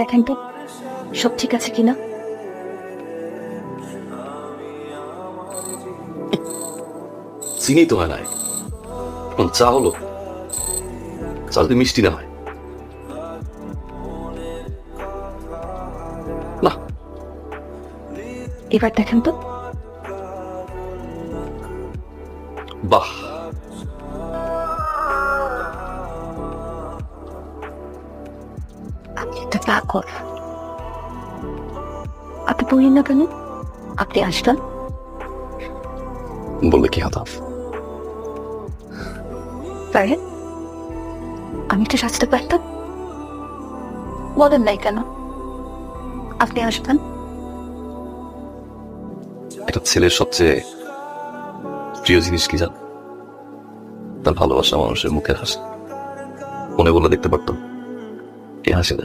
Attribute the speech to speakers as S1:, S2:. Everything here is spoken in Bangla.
S1: দেখেন তো সব ঠিক আছে কিনা।
S2: চিনি তো হয় নাই, চা হলো, চা যদি মিষ্টি না হয়। না,
S1: এবার দেখেন তো।
S2: বাহ,
S1: আপনি একটা পাগল। আপনি বললেন না কেন আপনি আসবেন?
S2: বললে কি হতাম?
S1: তাই আমি একটু সাজতে পারতাম। বলেন নাই কেন আপনি আসবেন?
S2: একটা ছেলের সবচেয়ে প্রিয় জিনিস কি জান? তার ভালোবাসা মানুষের মুখের হাসি। মনে বলে দেখতে পারতো, এ হাসি না।